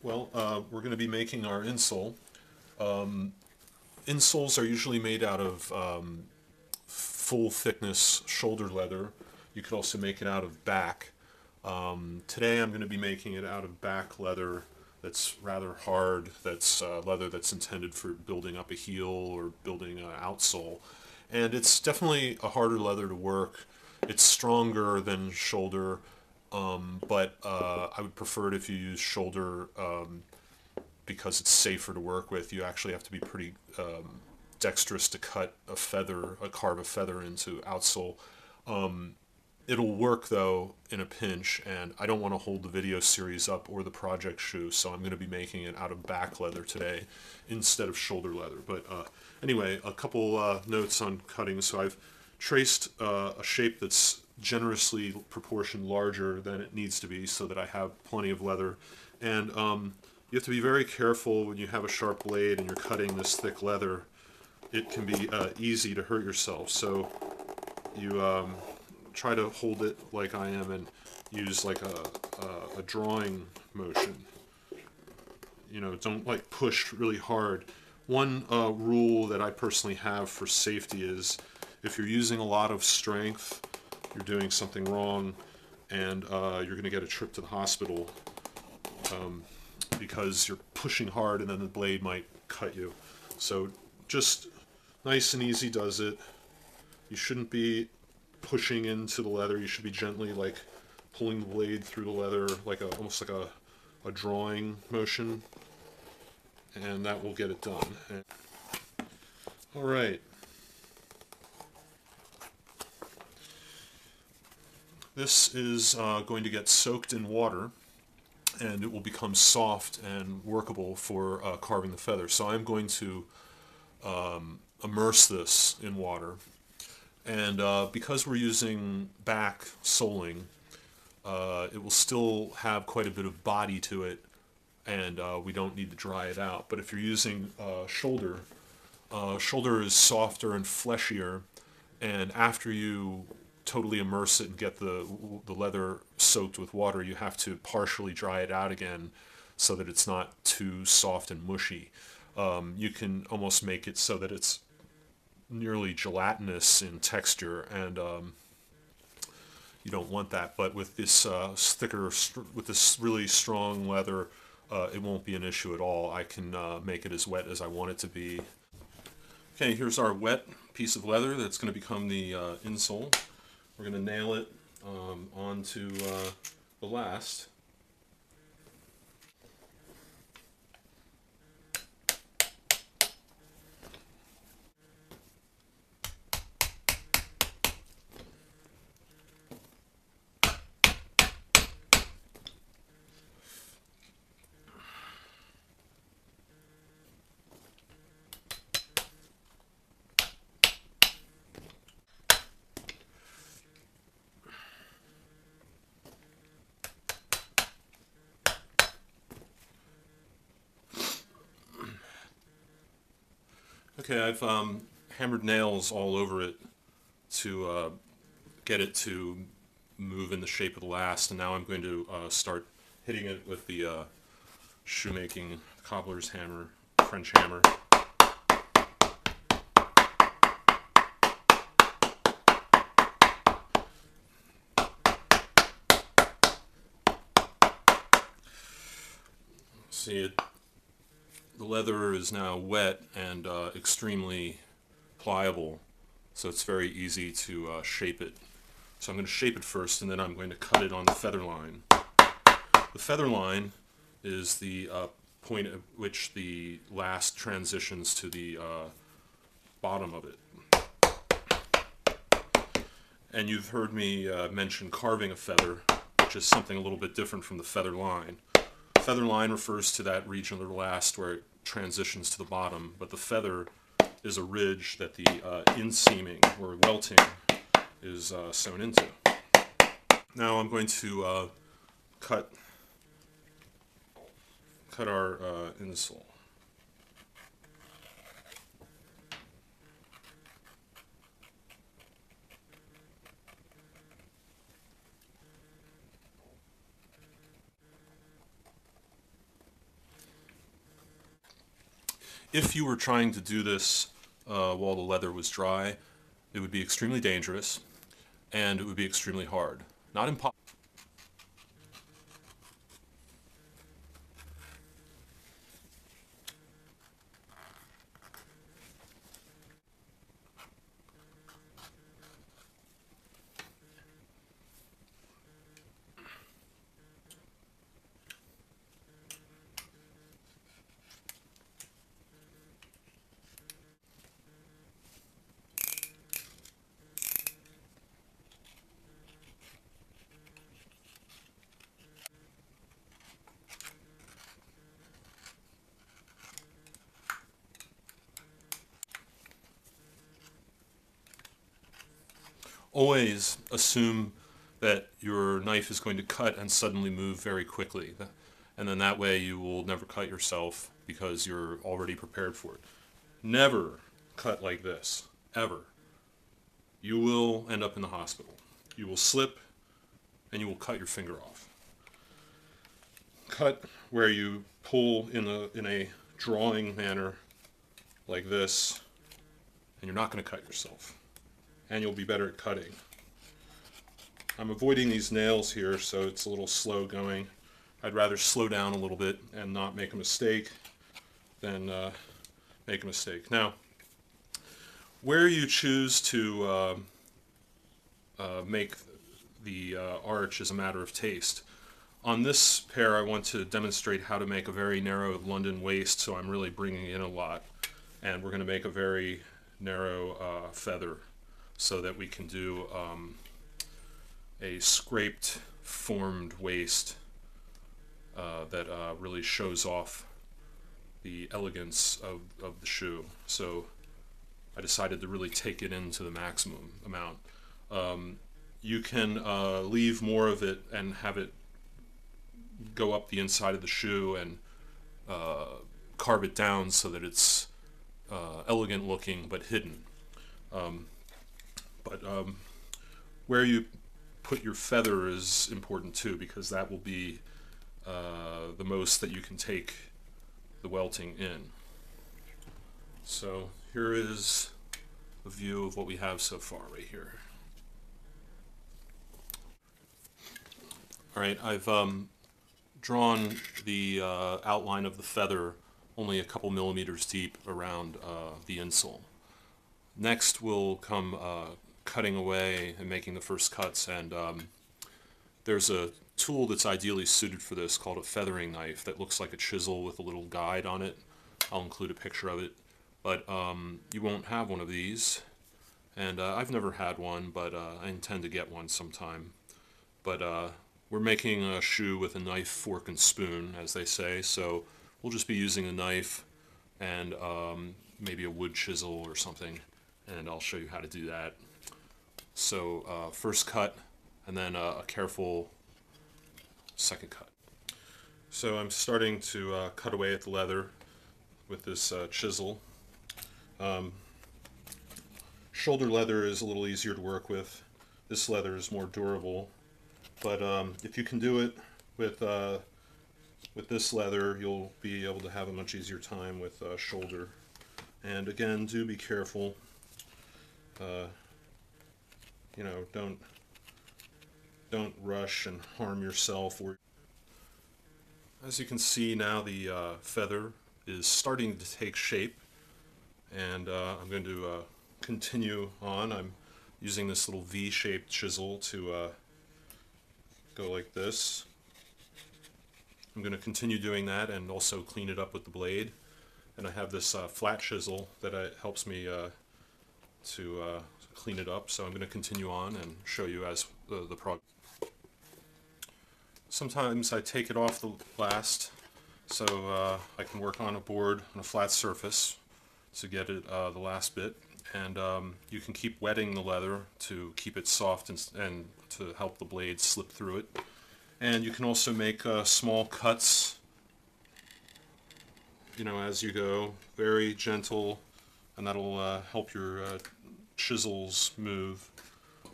Well, we're going to be making our insole. Um, Insoles are usually made out of full thickness shoulder leather. You could also make it out of back. Today I'm going to be making it out of back leather that's rather hard, that's leather that's intended for building up a heel or building an outsole. And it's definitely a harder leather to work. It's stronger than shoulder, but I would prefer it if you use shoulder because it's safer to work with. You actually have to be pretty dexterous to cut a feather, carve a feather into outsole. It'll work though in a pinch, and I don't want to hold the video series up or the project shoe, so I'm going to be making it out of back leather today instead of shoulder leather. But anyway, a couple notes on cutting. So I've traced a shape that's generously proportioned larger than it needs to be so that I have plenty of leather. And you have to be very careful when you have a sharp blade and you're cutting this thick leather. It can be easy to hurt yourself. So you try to hold it like I am and use like a drawing motion. You know, don't like push really hard. One rule that I personally have for safety is if you're using a lot of strength, you're doing something wrong, and you're going to get a trip to the hospital because you're pushing hard and then the blade might cut you. So just nice and easy does it. You shouldn't be pushing into the leather. You should be gently like pulling the blade through the leather like almost like a drawing motion, and that will get it done. All right. This is going to get soaked in water, and it will become soft and workable for carving the feather. So I'm going to immerse this in water. And because we're using back soling, it will still have quite a bit of body to it, and we don't need to dry it out. But if you're using shoulder, shoulder is softer and fleshier, and after you totally immerse it and get the leather soaked with water, you have to partially dry it out again so that it's not too soft and mushy. You can almost make it so that it's nearly gelatinous in texture, and you don't want that. But with this with this really strong leather, it won't be an issue at all. I can make it as wet as I want it to be. Okay, here's our wet piece of leather that's going to become the insole. We're going to nail it onto the last. Okay, I've hammered nails all over it to get it to move in the shape of the last, and now I'm going to start hitting it with the shoemaking cobbler's hammer, French hammer. See it. The leather is now wet and extremely pliable, so it's very easy to shape it. So I'm going to shape it first, and then I'm going to cut it on the feather line. The feather line is the point at which the last transitions to the bottom of it. And you've heard me mention carving a feather, which is something a little bit different from the feather line. Feather line refers to that region of the last where it transitions to the bottom, but the feather is a ridge that the inseaming or welting is sewn into. Now I'm going to cut our insole. If you were trying to do this while the leather was dry, it would be extremely dangerous and it would be extremely hard. Not impossible. Always assume that your knife is going to cut and suddenly move very quickly. And then that way you will never cut yourself because you're already prepared for it. Never cut like this, ever. You will end up in the hospital. You will slip and you will cut your finger off. Cut where you pull in a drawing manner like this, and you're not going to cut yourself. And you'll be better at cutting. I'm avoiding these nails here, so it's a little slow going. I'd rather slow down a little bit and not make a mistake than make a mistake. Now, where you choose to make the arch is a matter of taste. On this pair, I want to demonstrate how to make a very narrow London waist, so I'm really bringing in a lot. And we're going to make a very narrow feather, so that we can do a scraped formed waist that really shows off the elegance of the shoe. So I decided to really take it into the maximum amount. You can leave more of it and have it go up the inside of the shoe and carve it down so that it's elegant looking but hidden. But where you put your feather is important too, because that will be the most that you can take the welting in. So here is a view of what we have so far right here. Alright, I've drawn the outline of the feather only a couple millimeters deep around the insole. Next will come cutting away and making the first cuts, and there's a tool that's ideally suited for this called a feathering knife that looks like a chisel with a little guide on it. I'll include a picture of it, but you won't have one of these, and I've never had one, but I intend to get one sometime. But we're making a shoe with a knife, fork, and spoon, as they say, so we'll just be using a knife and maybe a wood chisel or something, and I'll show you how to do that. So first cut, and then a careful second cut. So I'm starting to cut away at the leather with this chisel. Shoulder leather is a little easier to work with. This leather is more durable, but if you can do it with this leather, you'll be able to have a much easier time with shoulder. And again, do be careful. You know, don't rush and harm yourself. As you can see now, the feather is starting to take shape, and I'm going to continue on. I'm using this little V-shaped chisel to go like this. I'm going to continue doing that and also clean it up with the blade. And I have this flat chisel that helps me to clean it up, so I'm going to continue on and show you as the progress. Sometimes I take it off the last so I can work on a board on a flat surface to get it the last bit, and you can keep wetting the leather to keep it soft and to help the blade slip through it. And you can also make small cuts, you know, as you go, very gentle, and that'll help your chisels move,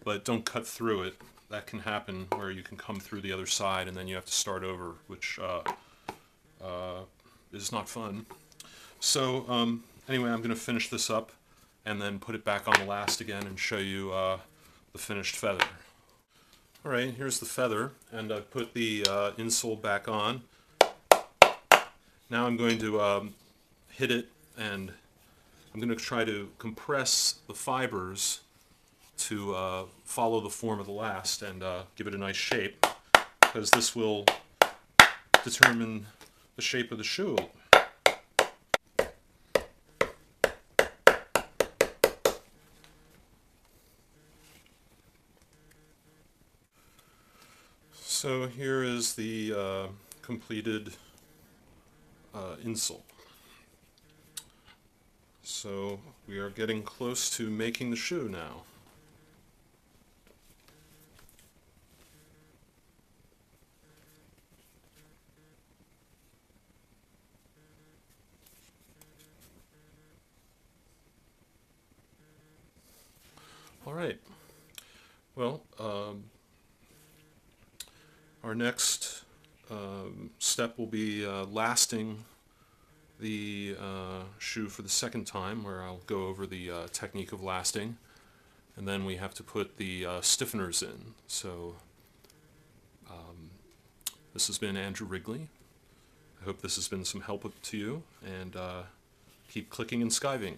but don't cut through it. That can happen where you can come through the other side and then you have to start over, which is not fun. So anyway, I'm going to finish this up and then put it back on the last again and show you the finished feather. Alright, here's the feather, and I've put the insole back on. Now I'm going to hit it, and I'm going to try to compress the fibers to follow the form of the last and give it a nice shape, because this will determine the shape of the shoe. So here is the completed insole. So we are getting close to making the shoe now. All right. Well, our next step will be lasting the shoe for the second time, where I'll go over the technique of lasting, and then we have to put the stiffeners in. So this has been Andrew Wrigley. I hope this has been some help to you, and keep clicking and skiving.